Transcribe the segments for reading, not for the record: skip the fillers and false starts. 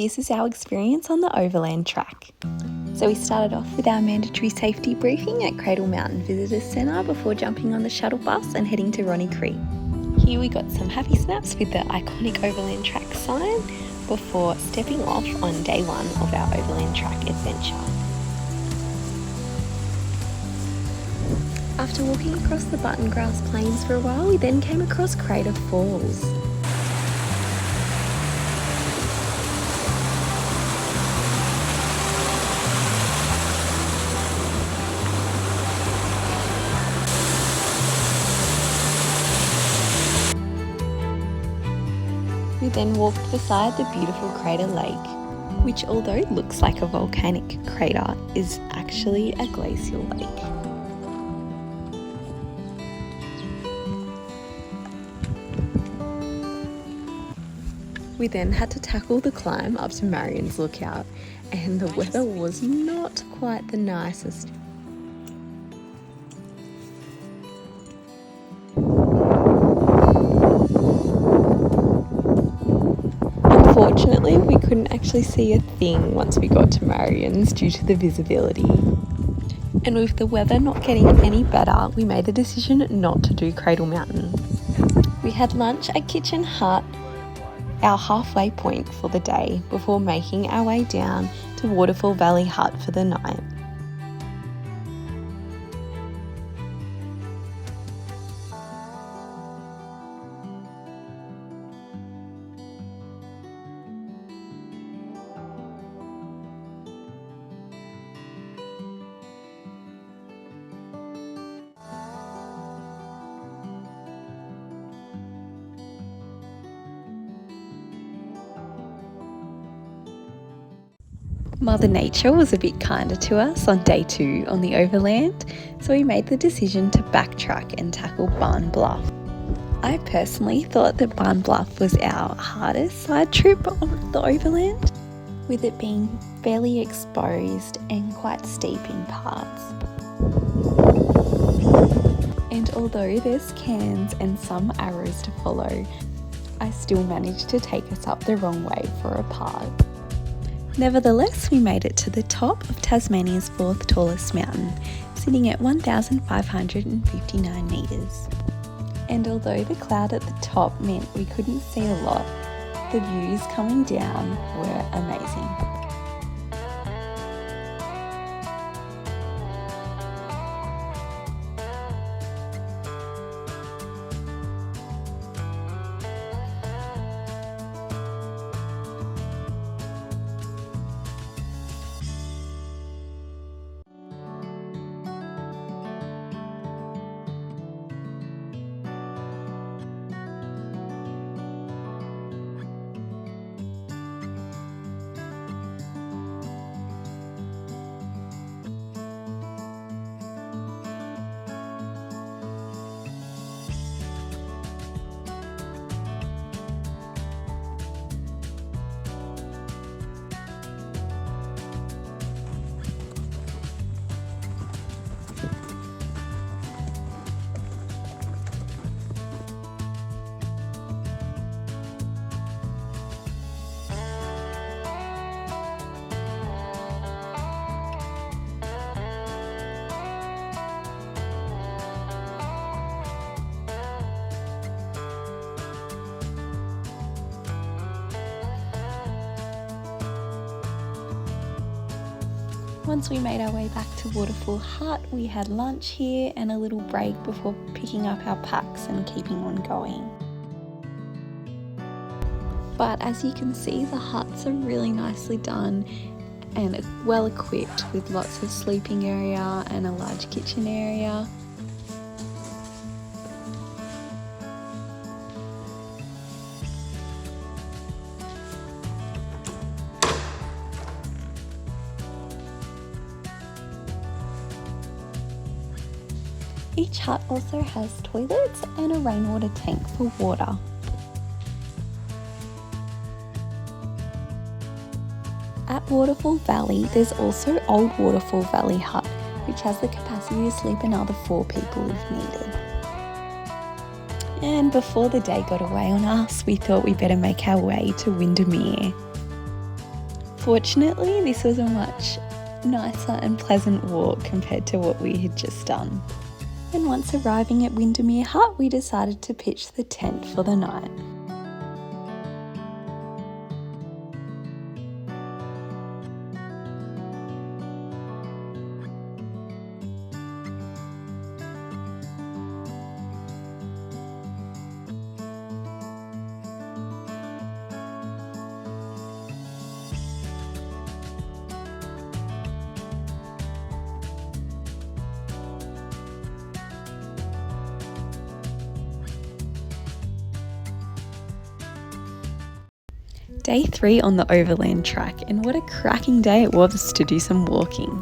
this is our experience on the Overland track. So we started off with our mandatory safety briefing at Cradle Mountain Visitors Centre before jumping on the shuttle bus and heading to Ronnie Creek. Here we got some happy snaps with the iconic Overland track sign before stepping off on day one of our Overland track adventure. After walking across the button grass plains for a while, we then came across Crater Falls. We then walked beside the beautiful Crater Lake, which although looks like a volcanic crater, is actually a glacial lake. We then had to tackle the climb up to Marion's Lookout, and the weather was not quite the nicest. Unfortunately, we couldn't actually see a thing once we got to Marion's due to the visibility. And with the weather not getting any better, we made the decision not to do Cradle Mountain. We had lunch at Kitchen Hut, our halfway point for the day, before making our way down to Waterfall Valley Hut for the night. Mother Nature was a bit kinder to us on day 2 on the Overland, so we made the decision to backtrack and tackle Barn Bluff. I personally thought that Barn Bluff was our hardest side trip on the Overland, with it being fairly exposed and quite steep in parts. And although there's cairns and some arrows to follow, I still managed to take us up the wrong way for a part. Nevertheless, we made it to the top of Tasmania's 4th tallest mountain, sitting at 1,559 metres. And although the cloud at the top meant we couldn't see a lot, the views coming down were amazing. Once we made our way back to Waterfall Hut, we had lunch here and a little break before picking up our packs and keeping on going. But as you can see, the huts are really nicely done and well equipped with lots of sleeping area and a large kitchen area. Each hut also has toilets and a rainwater tank for water. At Waterfall Valley, there's also Old Waterfall Valley Hut, which has the capacity to sleep another 4 people if needed. And before the day got away on us, we thought we better make our way to Windermere. Fortunately, this was a much nicer and pleasant walk compared to what we had just done. And once arriving at Windermere Hut, we decided to pitch the tent for the night. Day 3 on the Overland track, and what a cracking day it was to do some walking.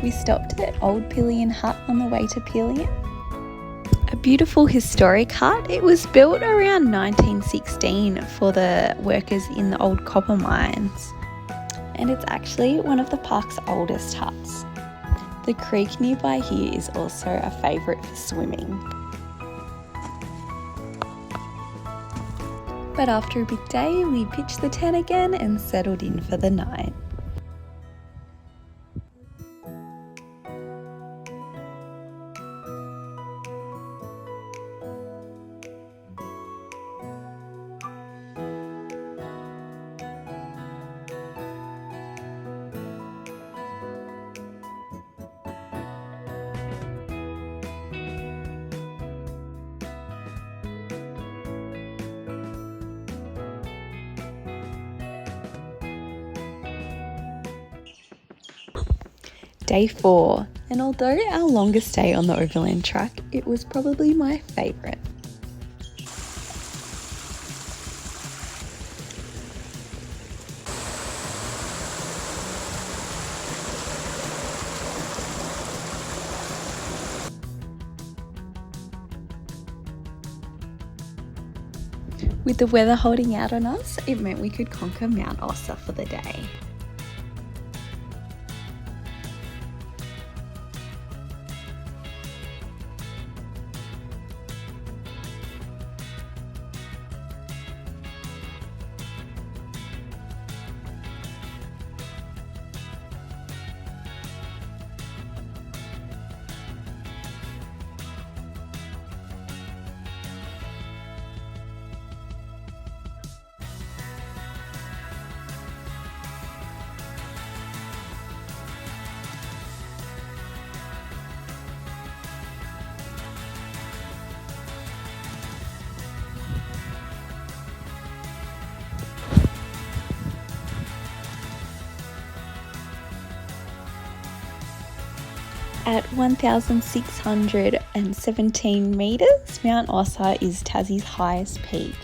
We stopped at Old Pillion Hut on the way to Pillion. A beautiful historic hut. It was built around 1916 for the workers in the old copper mines. And it's actually one of the park's oldest huts. The creek nearby here is also a favourite for swimming. But after a big day, we pitched the tent again and settled in for the night. Day 4, and although our longest day on the Overland track, it was probably my favourite. With the weather holding out on us, it meant we could conquer Mount Ossa for the day. At 1,617 metres, Mount Ossa is Tassie's highest peak.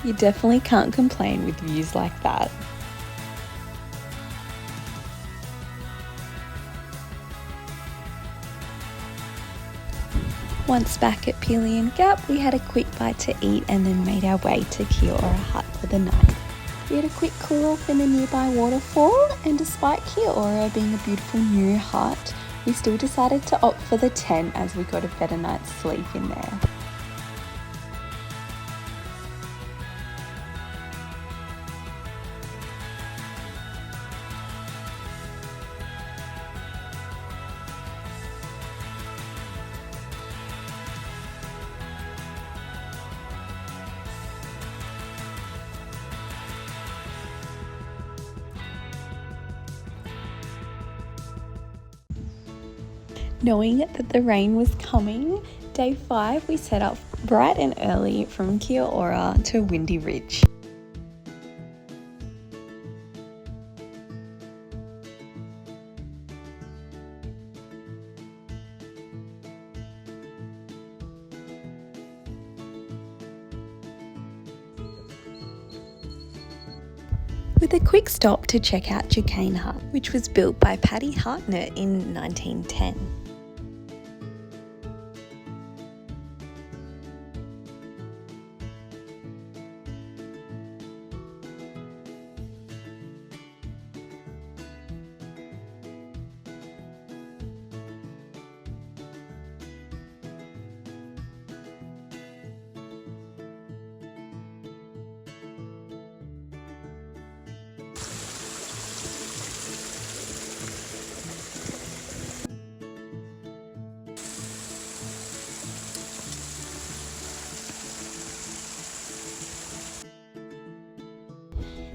You definitely can't complain with views like that. Once back at Pelion Gap, we had a quick bite to eat and then made our way to Kiora Hut for the night. We had a quick cool off in a nearby waterfall, and despite Kiora being a beautiful new hut, we still decided to opt for the tent as we got a better night's sleep in there. Knowing that the rain was coming, day 5 we set up bright and early from Kiora to Windy Ridge. With a quick stop to check out Duquesne Hut, which was built by Paddy Hartnett in 1910.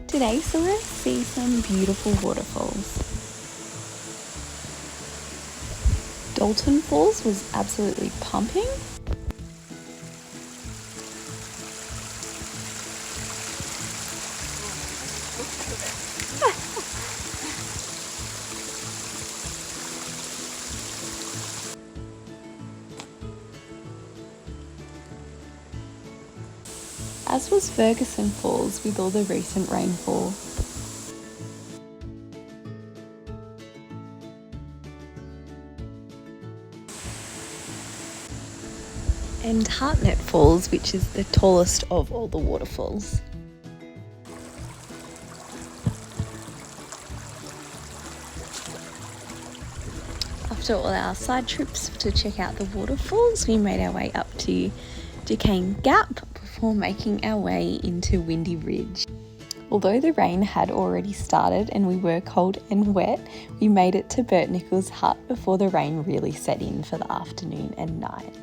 Today saw us see some beautiful waterfalls. Dalton Falls was absolutely pumping. As was Ferguson Falls with all the recent rainfall. And Hartnett Falls, which is the tallest of all the waterfalls. After all our side trips to check out the waterfalls, we made our way up to Duquesne Gap before making our way into Windy Ridge. Although the rain had already started and we were cold and wet, we made it to Bert Nichols' hut before the rain really set in for the afternoon and night.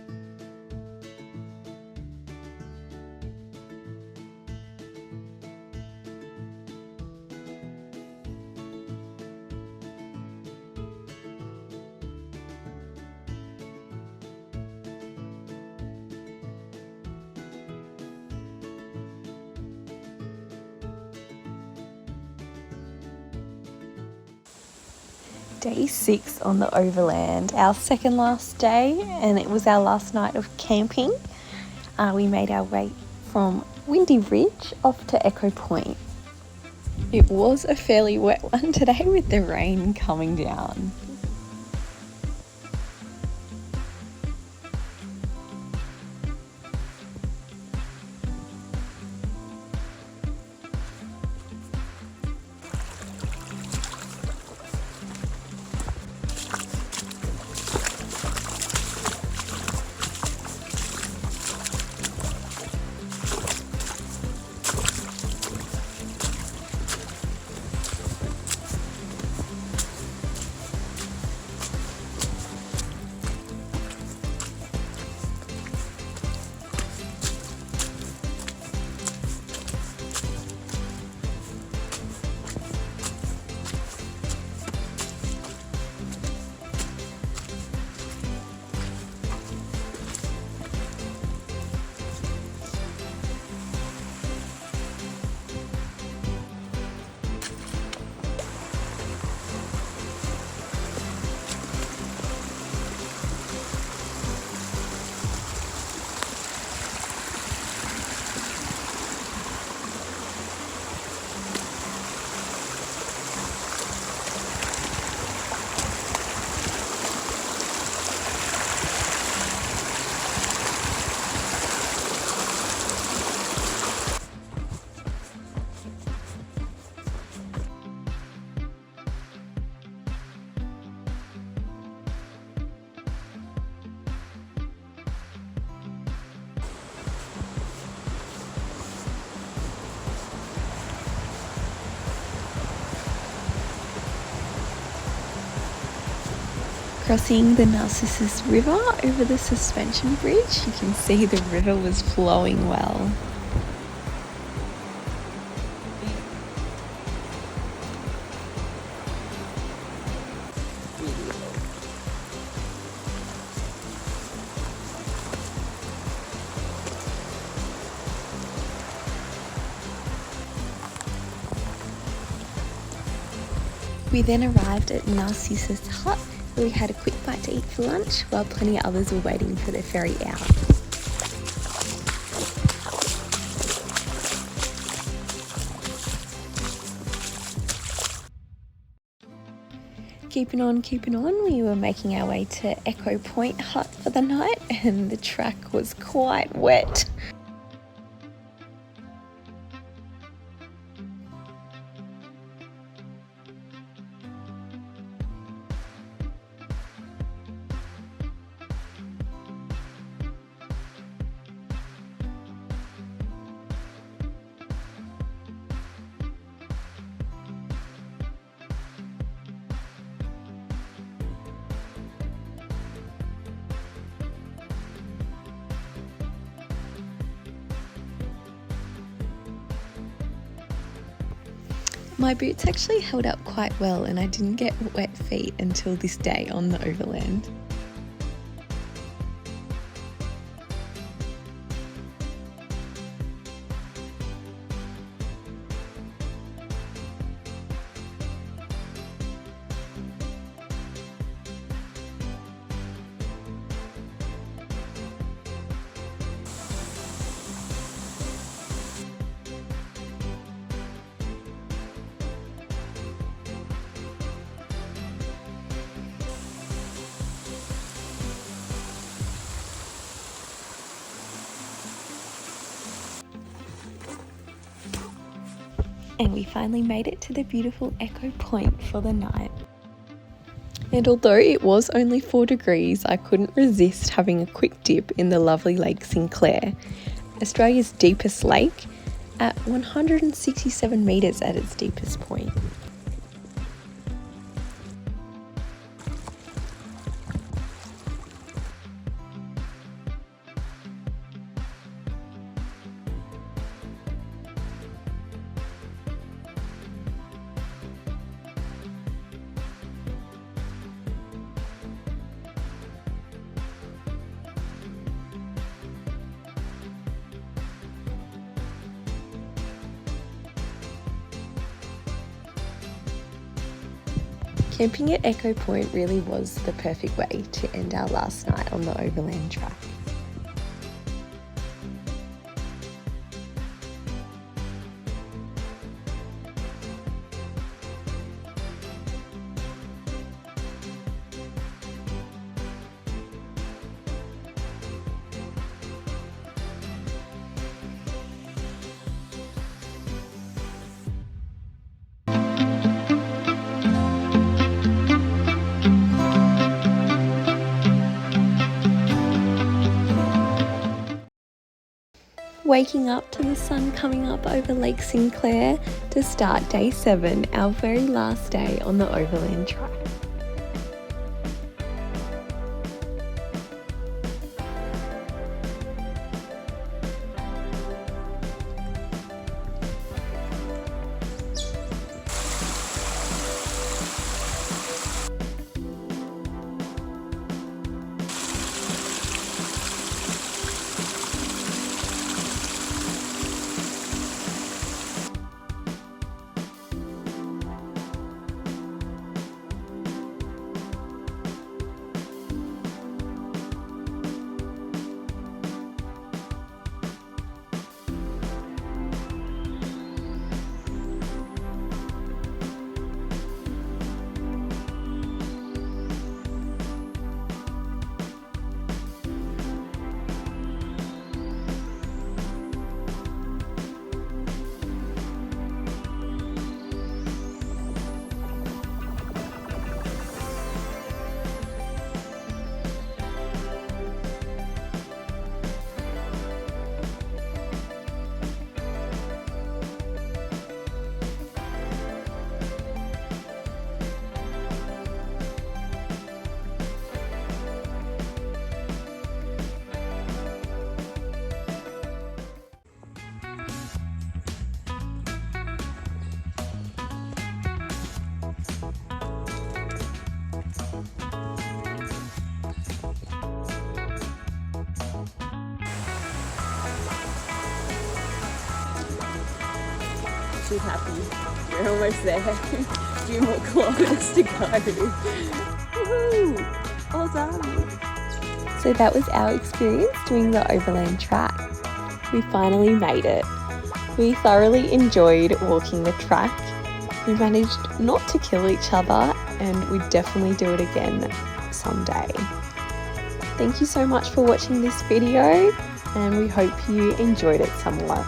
Day 6 on the Overland, our second last day, and it was our last night of camping. We made our way from Windy Ridge off to Echo Point. It was a fairly wet one today with the rain coming down. Crossing the Narcissus River over the suspension bridge, you can see the river was flowing well. We then arrived at Narcissus Hut, where we had a quick bite to eat for lunch, while plenty of others were waiting for their ferry out. Keeping on, we were making our way to Echo Point Hut for the night, and the track was quite wet. My boots actually held up quite well, and I didn't get wet feet until this day on the Overland. And we finally made it to the beautiful Echo Point for the night. And although it was only 4 degrees, I couldn't resist having a quick dip in the lovely Lake Sinclair, Australia's deepest lake, at 167 metres at its deepest point. Camping at Echo Point really was the perfect way to end our last night on the Overland track. Waking up to the sun coming up over Lake Sinclair to start day 7, our very last day on the Overland track. she's happy. We're almost there. A few more kilometers to go. Woohoo! All done. So that was our experience doing the Overland track. We finally made it. We thoroughly enjoyed walking the track. We managed not to kill each other, and we'd definitely do it again someday. Thank you so much for watching this video, and we hope you enjoyed it somewhat.